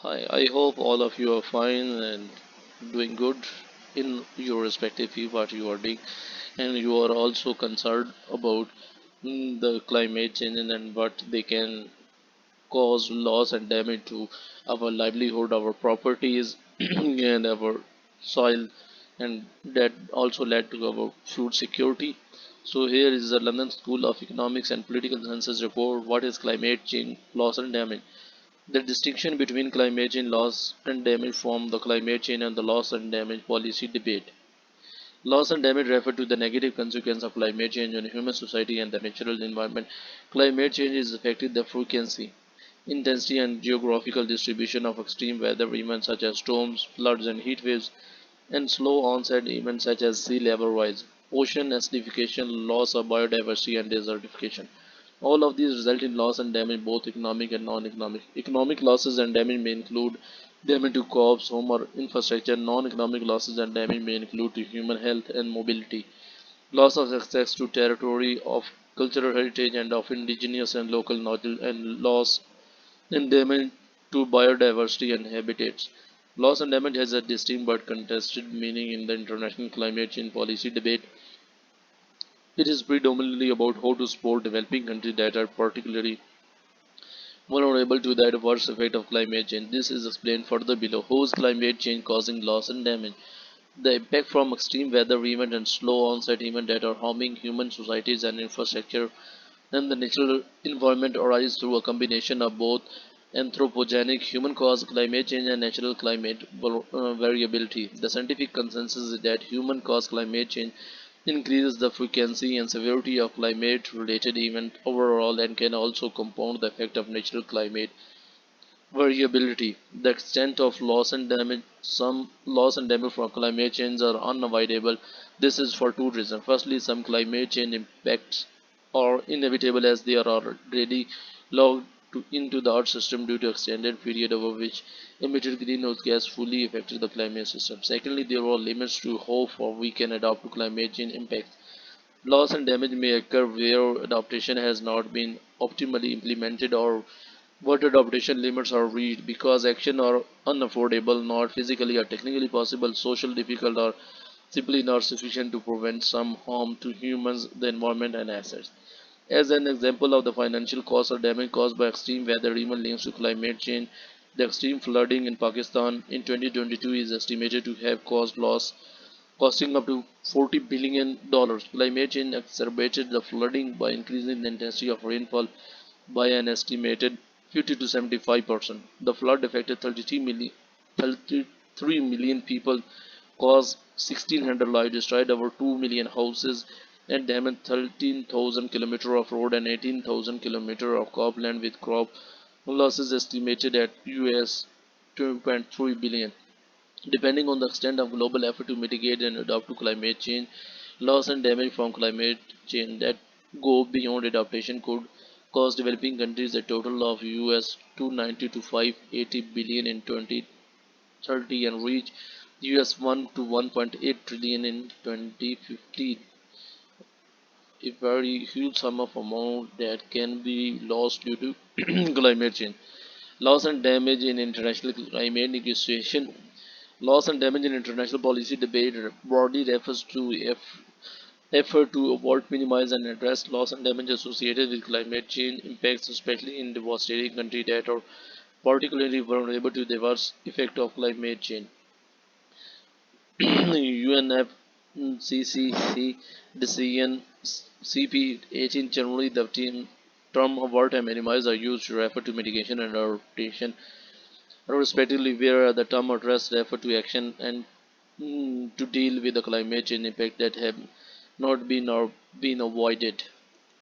Hi, I hope all of you are fine and doing good in your respective field what you are doing, and you are also concerned about the climate change and what they can cause loss and damage to our livelihood, our properties, and our soil, and that also led to our food security. So here is the London School of Economics and Political Sciences report. What is climate change, loss and damage? The distinction between climate change loss and damage from the climate change and the loss and damage policy debate. Loss and damage refer to the negative consequence of climate change on human society and the natural environment. Climate change is affecting the frequency, intensity, and geographical distribution of extreme weather events such as storms, floods, and heat waves, and slow onset events such as sea level rise, ocean acidification, loss of biodiversity, and desertification. All of these result in loss and damage, both economic and non-economic. Economic losses and damage may include damage to crops, home or infrastructure. Non-economic losses and damage may include to human health and mobility. Loss of access to territory, of cultural heritage and of indigenous and local knowledge, and loss and damage to biodiversity and habitats. Loss and damage has a distinct but contested meaning in the international climate change policy debate. It is predominantly about how to support developing countries that are particularly vulnerable to the adverse effect of climate change. This is explained further below. How is climate change causing loss and damage? The impact from extreme weather events and slow onset events that are harming human societies and infrastructure and the natural environment arise through a combination of both anthropogenic human caused climate change and natural climate variability. The scientific consensus is that human caused climate change increases the frequency and severity of climate related events overall and can also compound the effect of natural climate variability. The extent of loss and damage. Some loss and damage from climate change are unavoidable. This is for two reasons. Firstly, some climate change impacts are inevitable as they are already logged into the Earth system due to extended period over which emitted greenhouse gas fully affected the climate system. Secondly, there are limits to how far we can adapt to climate change impacts. Loss and damage may occur where adaptation has not been optimally implemented or what adaptation limits are reached because action are unaffordable, not physically or technically possible, social difficult, or simply not sufficient to prevent some harm to humans, the environment, and assets. As an example of the financial cost or damage caused by extreme weather even links to climate change, the extreme flooding in Pakistan in 2022 is estimated to have caused loss costing up to $40 billion. Climate change exacerbated the flooding by increasing the intensity of rainfall by an estimated 50 to 75%. The flood affected 33 million people, caused 1,600 lives, destroyed over 2 million houses, and damaged 13,000 kilometers of road and 18,000 kilometers of cropland, with crop losses estimated at US 2.3 billion. Depending on the extent of global effort to mitigate and adapt to climate change, loss and damage from climate change that go beyond adaptation could cost developing countries a total of US 290 to 580 billion in 2030 and reach US 1 to 1.8 trillion in 2050. A very huge sum of amount that can be lost due to climate change. Loss and damage in international climate negotiation. Loss and damage in international policy debate broadly refers to effort to avoid, minimize, and address loss and damage associated with climate change impacts, especially in devastating countries that are particularly vulnerable to diverse effects of climate change. UNFCCC decision CP18 generally the term avoid and minimize are used to refer to mitigation and adaptation respectively, where the term address refer to action and to deal with the climate change impact that have not been or been avoided.